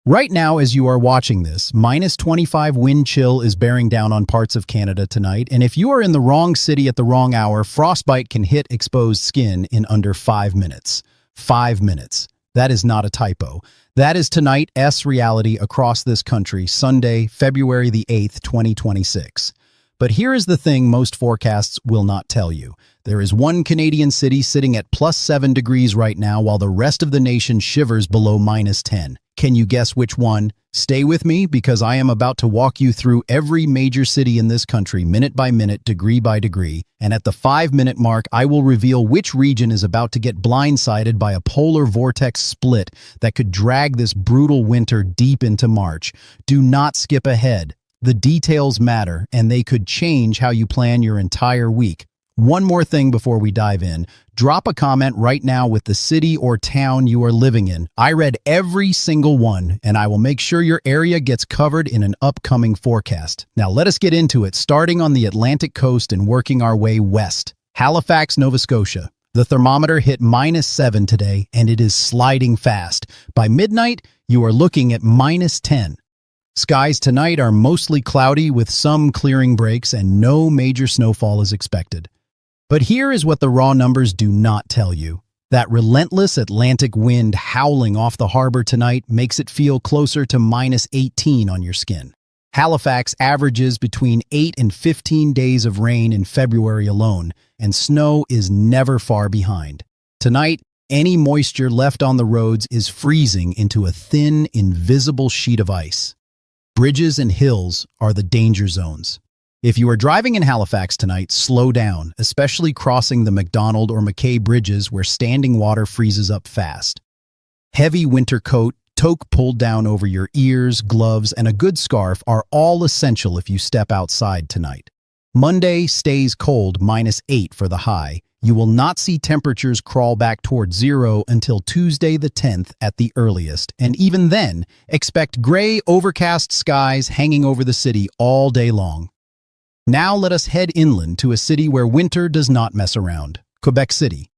Right now, as you are watching this, -25 wind chill is bearing down on parts of Canada tonight, and if you are in the wrong city at the wrong hour, frostbite can hit exposed skin in under 5 minutes. 5 minutes. That is not a typo. That is tonight's reality across this country, Sunday, February the 8th, 2026. But here is the thing most forecasts will not tell you. There is one Canadian city sitting at +7 degrees right now, while the rest of the nation shivers below -10. Can you guess which one? Stay with me, because I am about to walk you through every major city in this country, minute by minute, degree by degree, and at the 5-minute mark, I will reveal which region is about to get blindsided by a polar vortex split that could drag this brutal winter deep into March. Do not skip ahead. The details matter, and they could change how you plan your entire week. One more thing before we dive in. Drop a comment right now with the city or town you are living in. I read every single one, and I will make sure your area gets covered in an upcoming forecast. Now let us get into it, starting on the Atlantic coast and working our way west. Halifax, Nova Scotia. The thermometer hit -7 today, and it is sliding fast. By midnight, you are looking at -10. Skies tonight are mostly cloudy with some clearing breaks, and no major snowfall is expected. But here is what the raw numbers do not tell you. That relentless Atlantic wind howling off the harbor tonight makes it feel closer to -18 on your skin. Halifax averages between 8 and 15 days of rain in February alone, and snow is never far behind. Tonight, any moisture left on the roads is freezing into a thin, invisible sheet of ice. Bridges and hills are the danger zones. If you are driving in Halifax tonight, slow down, especially crossing the McDonald or McKay bridges where standing water freezes up fast. Heavy winter coat, toque pulled down over your ears, gloves, and a good scarf are all essential if you step outside tonight. Monday stays cold, -8 for the high. You will not see temperatures crawl back toward 0 until Tuesday the 10th at the earliest, and even then, expect gray, overcast skies hanging over the city all day long. Now let us head inland to a city where winter does not mess around, Quebec City.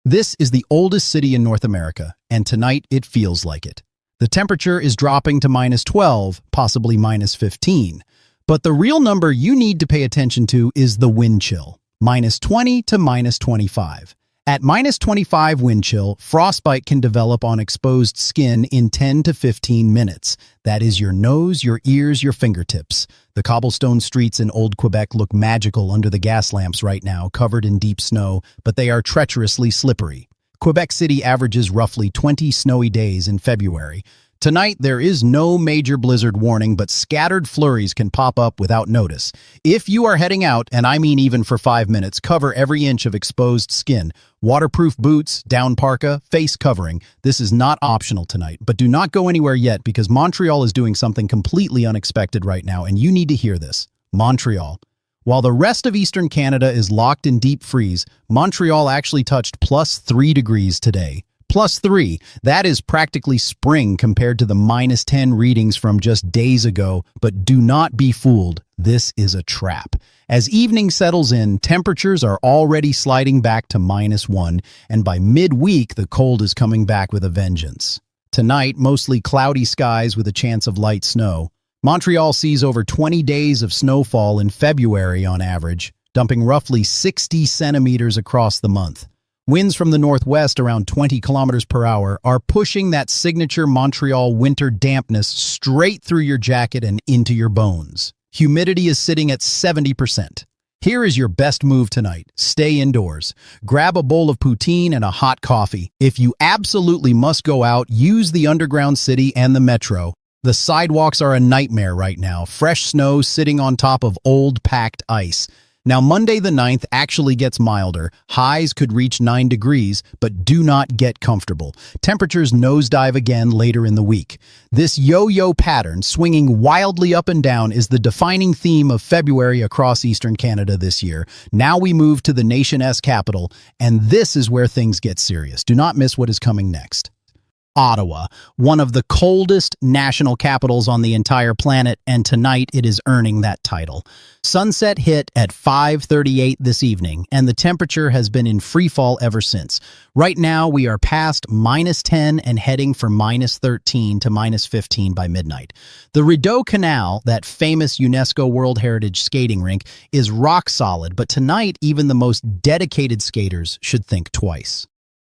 This is the oldest city in North America, and tonight it feels like it. The temperature is dropping to -12, possibly -15. But the real number you need to pay attention to is the wind chill, -20 to -25. At -25 wind chill, frostbite can develop on exposed skin in 10 to 15 minutes. That is your nose, your ears, your fingertips. The cobblestone streets in Old Quebec look magical under the gas lamps right now, covered in deep snow, but they are treacherously slippery. Quebec City averages roughly 20 snowy days in February. Tonight, there is no major blizzard warning, but scattered flurries can pop up without notice. If you are heading out, and I mean even for 5 minutes, cover every inch of exposed skin. Waterproof boots, down parka, face covering. This is not optional tonight, but do not go anywhere yet because Montreal is doing something completely unexpected right now, and you need to hear this. Montreal. While the rest of Eastern Canada is locked in deep freeze, Montreal actually touched +3 degrees today. +3, that is practically spring compared to the -10 readings from just days ago, but do not be fooled. This is a trap. As evening settles in, temperatures are already sliding back to -1, and by midweek, the cold is coming back with a vengeance. Tonight, mostly cloudy skies with a chance of light snow. Montreal sees over 20 days of snowfall in February on average, dumping roughly 60 centimeters across the month. Winds from the northwest around 20 kilometers per hour are pushing that signature Montreal winter dampness straight through your jacket and into your bones. Humidity is sitting at 70%. Here is your best move tonight. Stay indoors. Grab a bowl of poutine and a hot coffee. If you absolutely must go out, use the underground city and the metro. The sidewalks are a nightmare right now. Fresh snow sitting on top of old packed ice. Now, Monday the 9th actually gets milder. Highs could reach 9 degrees, but do not get comfortable. Temperatures nosedive again later in the week. This yo-yo pattern, swinging wildly up and down, is the defining theme of February across Eastern Canada this year. Now we move to the nation's capital, and this is where things get serious. Do not miss what is coming next. Ottawa, one of the coldest national capitals on the entire planet, and tonight it is earning that title. Sunset hit at 5:38 this evening, and the temperature has been in freefall ever since. Right now, we are past -10 and heading for -13 to -15 by midnight. The Rideau Canal, that famous UNESCO World Heritage skating rink, is rock solid, but tonight even the most dedicated skaters should think twice.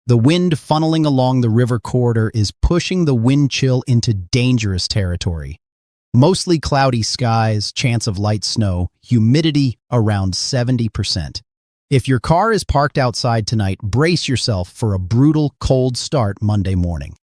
The wind funneling along the river corridor is pushing the wind chill into dangerous territory. Mostly cloudy skies, chance of light snow, humidity around 70%. If your car is parked outside tonight, brace yourself for a brutal cold start Monday morning.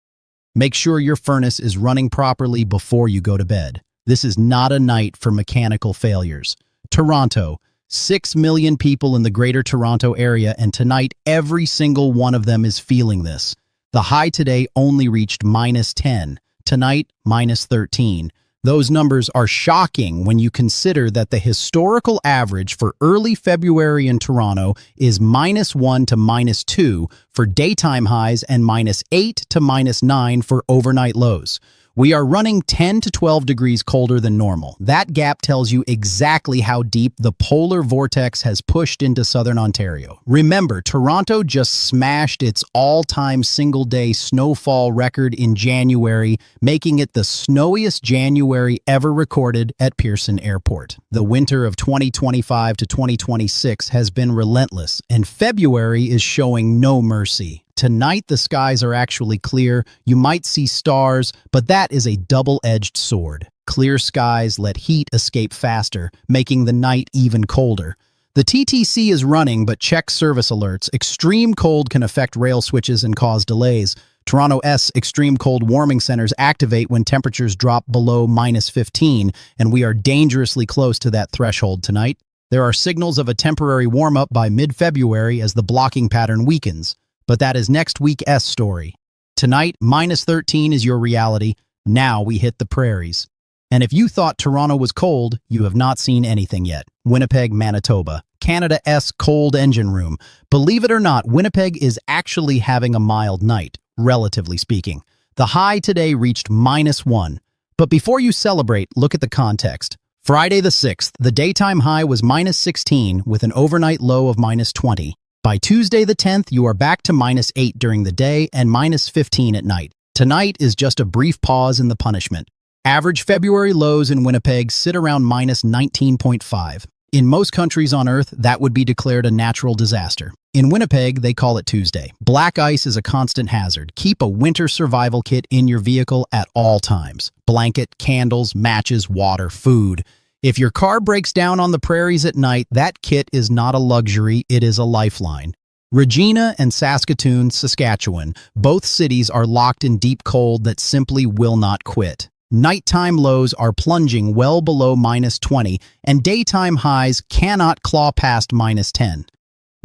Make sure your furnace is running properly before you go to bed. This is not a night for mechanical failures. Toronto. 6 million people in the Greater Toronto area, and tonight every single one of them is feeling this. The high today only reached -10. Tonight, -13. Those numbers are shocking when you consider that the historical average for early February in Toronto is -1 to -2 for daytime highs and -8 to -9 for overnight lows. We are running 10 to 12 degrees colder than normal. That gap tells you exactly how deep the polar vortex has pushed into southern Ontario. Remember, Toronto just smashed its all-time single-day snowfall record in January, making it the snowiest January ever recorded at Pearson Airport. The winter of 2025 to 2026 has been relentless, and February is showing no mercy. Tonight, the skies are actually clear. You might see stars, but that is a double-edged sword. Clear skies let heat escape faster, making the night even colder. The TTC is running, but check service alerts. Extreme cold can affect rail switches and cause delays. Toronto's extreme cold warming centers activate when temperatures drop below -15, and we are dangerously close to that threshold tonight. There are signals of a temporary warm-up by mid-February as the blocking pattern weakens. But that is next week's story. Tonight, -13 is your reality. Now we hit the prairies. And if you thought Toronto was cold, you have not seen anything yet. Winnipeg, Manitoba, Canada's cold engine room. Believe it or not, Winnipeg is actually having a mild night, relatively speaking. The high today reached -1. But before you celebrate, look at the context. Friday the 6th, the daytime high was -16 with an overnight low of -20. By Tuesday the 10th, you are back to -8 during the day and -15 at night. Tonight is just a brief pause in the punishment. Average February lows in Winnipeg sit around -19.5. In most countries on Earth, that would be declared a natural disaster. In Winnipeg, they call it Tuesday. Black ice is a constant hazard. Keep a winter survival kit in your vehicle at all times. Blanket, candles, matches, water, food. If your car breaks down on the prairies at night, that kit is not a luxury, it is a lifeline. Regina and Saskatoon, Saskatchewan, both cities are locked in deep cold that simply will not quit. Nighttime lows are plunging well below -20, and daytime highs cannot claw past -10.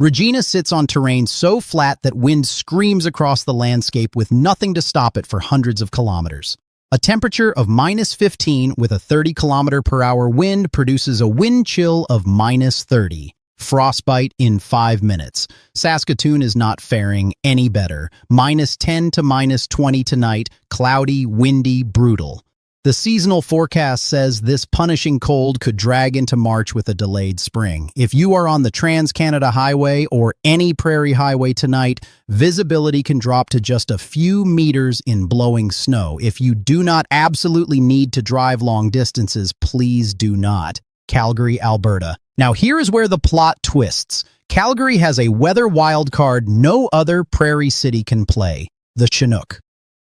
Regina sits on terrain so flat that wind screams across the landscape with nothing to stop it for hundreds of kilometers. A temperature of -15 with a 30-kilometer-per-hour wind produces a wind chill of -30. Frostbite in 5 minutes. Saskatoon is not faring any better. -10 to -20 tonight, cloudy, windy, brutal. The seasonal forecast says this punishing cold could drag into March with a delayed spring. If you are on the Trans-Canada Highway or any prairie highway tonight, visibility can drop to just a few meters in blowing snow. If you do not absolutely need to drive long distances, please do not. Calgary, Alberta. Now here is where the plot twists. Calgary has a weather wildcard no other prairie city can play, the Chinook.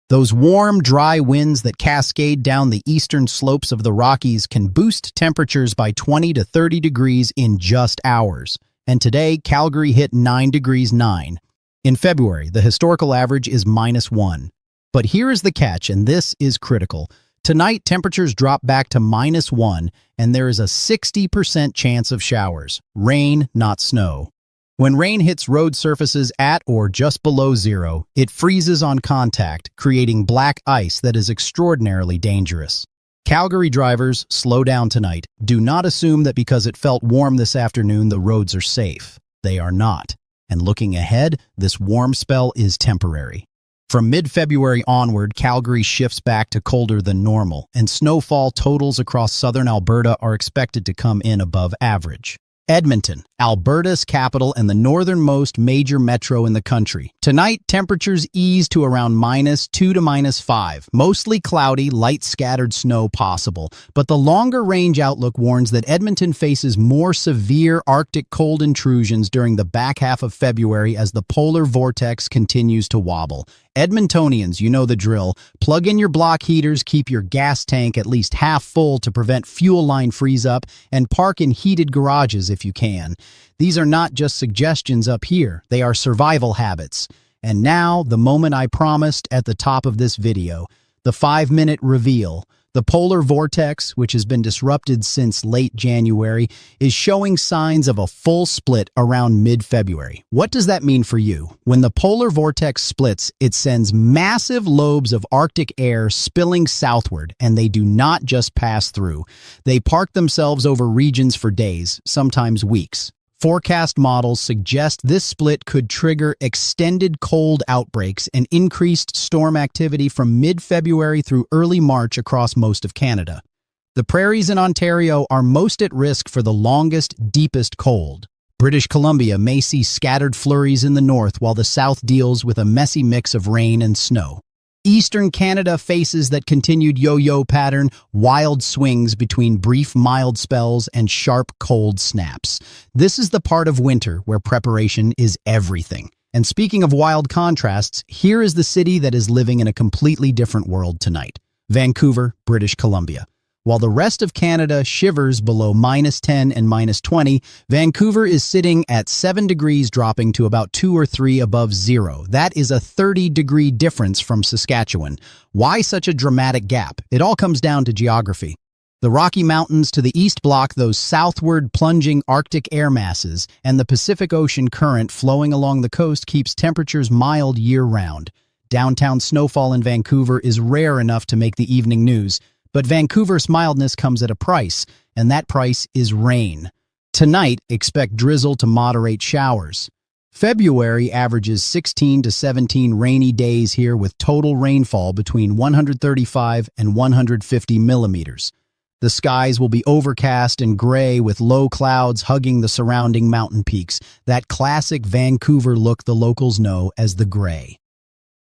Those warm, dry winds that cascade down the eastern slopes of the Rockies can boost temperatures by 20 to 30 degrees in just hours. And today, Calgary hit 9 degrees 9. In February, the historical average is -1. But here is the catch, and this is critical. Tonight, temperatures drop back to -1, and there is a 60% chance of showers. Rain, not snow. When rain hits road surfaces at or just below zero, it freezes on contact, creating black ice that is extraordinarily dangerous. Calgary drivers, slow down tonight. Do not assume that because it felt warm this afternoon, the roads are safe. They are not. And looking ahead, this warm spell is temporary. From mid-February onward, Calgary shifts back to colder than normal, and snowfall totals across southern Alberta are expected to come in above average. Edmonton, Alberta's capital and the northernmost major metro in the country. Tonight, temperatures ease to around -2 to -5. Mostly cloudy, light scattered snow possible. But the longer-range outlook warns that Edmonton faces more severe Arctic cold intrusions during the back half of February as the polar vortex continues to wobble. Edmontonians, you know the drill. Plug in your block heaters, keep your gas tank at least half full to prevent fuel line freeze-up, and park in heated garages if you can. These are not just suggestions up here, they are survival habits. And now, the moment I promised at the top of this video, the 5-minute reveal. The polar vortex, which has been disrupted since late January, is showing signs of a full split around mid-February. What does that mean for you? When the polar vortex splits, it sends massive lobes of Arctic air spilling southward, and they do not just pass through. They park themselves over regions for days, sometimes weeks. Forecast models suggest this split could trigger extended cold outbreaks and increased storm activity from mid-February through early March across most of Canada. The prairies in Ontario are most at risk for the longest, deepest cold. British Columbia may see scattered flurries in the north while the south deals with a messy mix of rain and snow. Eastern Canada faces that continued yo-yo pattern, wild swings between brief mild spells and sharp cold snaps. This is the part of winter where preparation is everything. And speaking of wild contrasts, here is the city that is living in a completely different world tonight. Vancouver, British Columbia. While the rest of Canada shivers below -10 and -20, Vancouver is sitting at 7 degrees, dropping to about 2 or 3 above zero. That is a 30-degree difference from Saskatchewan. Why such a dramatic gap? It all comes down to geography. The Rocky Mountains to the east block those southward plunging Arctic air masses, and the Pacific Ocean current flowing along the coast keeps temperatures mild year-round. Downtown snowfall in Vancouver is rare enough to make the evening news. But Vancouver's mildness comes at a price, and that price is rain. Tonight, expect drizzle to moderate showers. February averages 16 to 17 rainy days here with total rainfall between 135 and 150 millimeters. The skies will be overcast and gray with low clouds hugging the surrounding mountain peaks, that classic Vancouver look the locals know as the gray.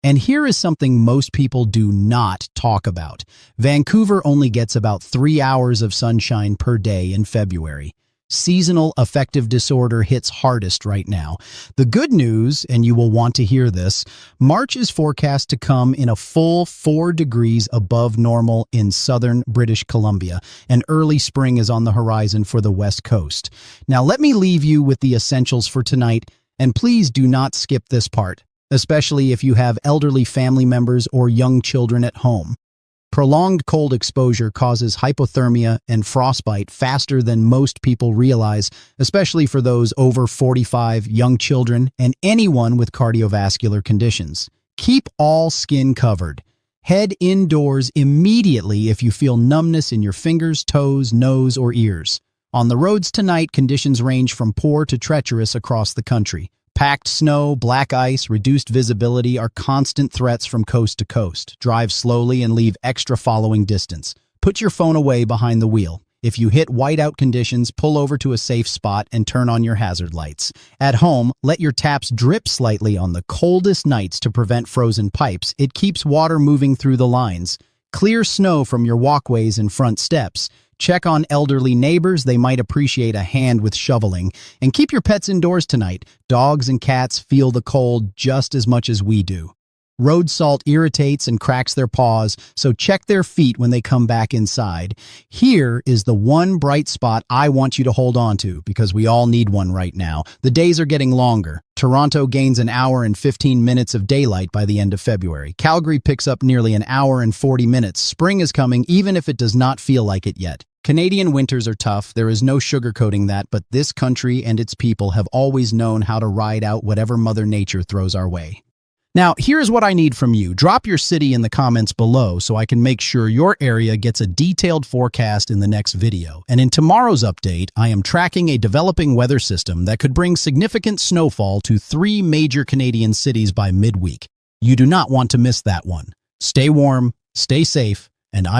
And here is something most people do not talk about. Vancouver only gets about 3 hours of sunshine per day in February. Seasonal affective disorder hits hardest right now. The good news, and you will want to hear this, March is forecast to come in a full 4 degrees above normal in southern British Columbia, and early spring is on the horizon for the West Coast. Now let me leave you with the essentials for tonight, and please do not skip this part, especially if you have elderly family members or young children at home. Prolonged cold exposure causes hypothermia and frostbite faster than most people realize, especially for those over 45, young children, and anyone with cardiovascular conditions. Keep all skin covered. Head indoors immediately if you feel numbness in your fingers, toes, nose, or ears. On the roads tonight, conditions range from poor to treacherous across the country. Packed snow, black ice, reduced visibility are constant threats from coast to coast. Drive slowly and leave extra following distance. Put your phone away behind the wheel. If you hit whiteout conditions, pull over to a safe spot and turn on your hazard lights. At home, let your taps drip slightly on the coldest nights to prevent frozen pipes. It keeps water moving through the lines. Clear snow from your walkways and front steps. Check on elderly neighbors, they might appreciate a hand with shoveling. And keep your pets indoors tonight. Dogs and cats feel the cold just as much as we do. Road salt irritates and cracks their paws, so check their feet when they come back inside. Here is the one bright spot I want you to hold on to, because we all need one right now. The days are getting longer. Toronto gains an hour and 15 minutes of daylight by the end of February. Calgary picks up nearly an hour and 40 minutes. Spring is coming, even if it does not feel like it yet. Canadian winters are tough, there is no sugarcoating that, but this country and its people have always known how to ride out whatever Mother Nature throws our way. Now, here's what I need from you. Drop your city in the comments below so I can make sure your area gets a detailed forecast in the next video. And in tomorrow's update, I am tracking a developing weather system that could bring significant snowfall to 3 major Canadian cities by midweek. You do not want to miss that one. Stay warm, stay safe, and I